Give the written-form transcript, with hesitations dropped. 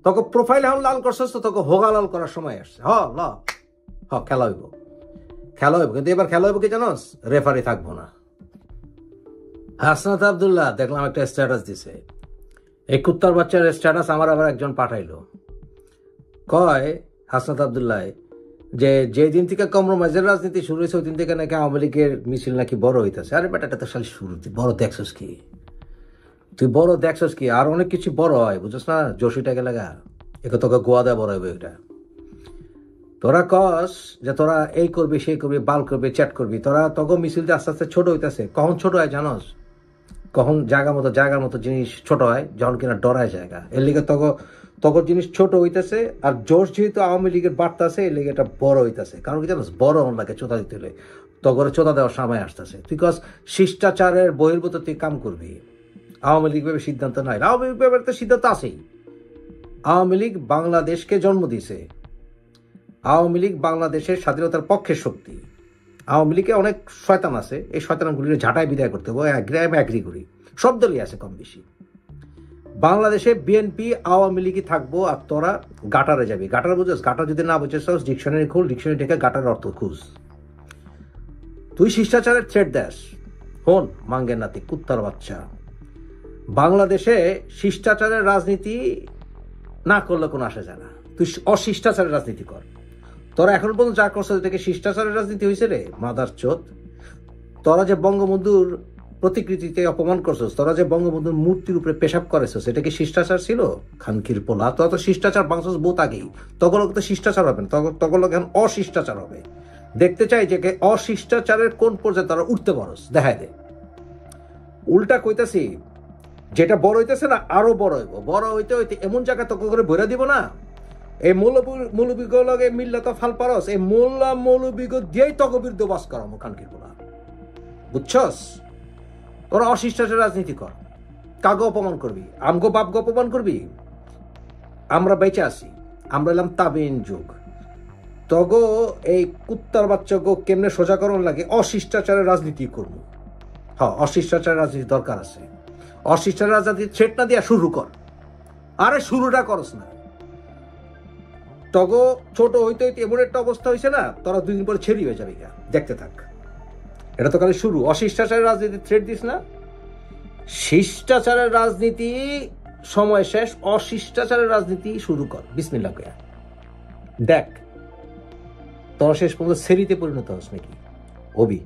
তোকে প্রোফাইল এখন লাল করছিস তো তোকে হোগা লাল করার সময় আসছে। খেলা হইব কিন্তু এবার খেলা হইব কি জানোস? রেফারি থাকবো না। হাসনাত আব্দুল্লাহ দেখলাম একটা স্ট্যাটাস দিছে, এই কুত্তার বাচ্চার স্ট্যাটাস আমার আবার একজন পাঠাইলো। কয় হাসনাত আব্দুল্লাহ যে দিন থেকে কম্প্রোমাইজের রাজনীতি শুরু হয়েছে ওই দিন থেকে নাকি আওয়ামী লীগের মিছিল নাকি বড় হইতেছে। আরে বেটা, এটা তো শালি শুরু, তুই বড় দেখছস কি? আর অনেক কিছু বড় হয়, বুঝছ না? জসিটাকে লাগা একে তোকে গোয়া দেয় বড় হবে। এটা তোরা কস যে তোরা এই করবি সেই করবি, বাল করবি, চ্যাট করবি, তোরা তখন মিছিলটা আস্তে আস্তে ছোট হইতেছে। কখন ছোট হয় জানোস? কখন জায়গার মতো জিনিস ছোট হয়, যখন কিনা ডরায় জায়গা। এর লিগে তখন জিনিস ছোট হইতেছে। আর জোশ যেহেতু আওয়ামী লীগের বাড়তেছে, এর লিগে এটা বড় হইতেছে। কারণ কি জানোস? বড় লাগে চোদা দিতে হলে তখন চোদা দেওয়ার সময় আসতেছে। বিকজ শিষ্টাচারের বহির্ভূত তুই কাম করবি। আওয়ামী লীগ ভাবে সিদ্ধান্ত নাই, আওয়ামী লীগ ব্যাপারে তো সিদ্ধান্ত আছেই। আওয়ামী লীগ বাংলাদেশকে জন্ম দিয়েছে। আওয়ামী লীগ বাংলাদেশের স্বাধীনতার পক্ষের শক্তি। আওয়ামী লীগে অনেক শয়তান আছে, এই শয়তানগুলির ঝাঁটাই বিদায় করতে হবে। আমি অ্যাগ্রি করি, সব দলই আছে কম বেশি। বাংলাদেশে বিএনপি আওয়ামী লীগই থাকবো। আর তোরা গাটারে যাবি। গাটার বুঝেস? গাটার যদি না বুঝেছ, ডিকশনারি খুল, ডিকশনারি থেকে গাটার অর্থ খুঁজ। তুই শিষ্টাচারের থ্রেড দেশ। হন মাঙ্গের নাতি, কুত্তার বাচ্চা। বাংলাদেশে শিষ্টাচারের রাজনীতি না করলে কোনো আসে যায় না। তুই অশিষ্টাচারের রাজনীতি কর। তোরা এখন পর্যন্ত যা করছো থেকে শিষ্টাচারের রাজনীতি হয়েছে রে মাদার চোদ। তোরা যে বঙ্গবন্ধুর প্রতিকৃতিতে অপমান করছস, তোরা যে বঙ্গবন্ধুর মূর্তির উপরে পেশাব করেছস, এটা কি শিষ্টাচার ছিল? খানকির পোলা, তোরা তো শিষ্টাচার বাংলাদেশ বহুত আগেই। তখন তো শিষ্টাচার হবে না, তখন এখন অশিষ্টাচার হবে। দেখতে চাই যে অশিষ্টাচারের কোন পর্যায়ে তারা উঠতে পারস, দেখায় দে। উল্টা কইতাছি, যেটা বড় হইতেছে না আরো বড় হইব। বড় হইতে হইতে এমন জায়গা তক করে ভরে দিব না, এই মৌলবীগ লগে মিল্লা তো ফাল পারস, এই মৌলবীগ দিয়েই তক বিরুদ্ধে বাস করাম খানকির পোলা। বুঝছস? ওরা অশিষ্টাচার রাজনীতি কর, কাগো অপমান করবি, আমগো বাপগো অপমান করবি। আমরা বেঁচে আছি, আমরা এলাম তাবেইন যুগ। তগো এই কুত্তার বাচ্চা গো কেমনে সোজাকরণ লাগে অশিষ্টাচারের রাজনীতি করবো। অশিষ্টাচারের রাজনীতি দরকার আছে। অশিষ্টাচার রাজনীতি ছেট না দিয়া শুরু কর। আরে শুরুটা করস না। তগো ছোট হইতে হইতে এমন একটা অবস্থা হয়েছে না, তোরা 2 দিন পরে ছেড়ি হয়ে যাবে। দেখতে থাক, এটা তো খালি শুরু। অশিষ্টাচারের রাজনীতি থ্রেট দিস না। শিষ্টাচারের রাজনীতি সময় শেষ, অশিষ্টাচারের রাজনীতি শুরু কর। বিসমিল্লাহ কইয়া দেখ তোরা শেষ পর্যন্ত সেরিতে পরিণত হস নাকি। অবি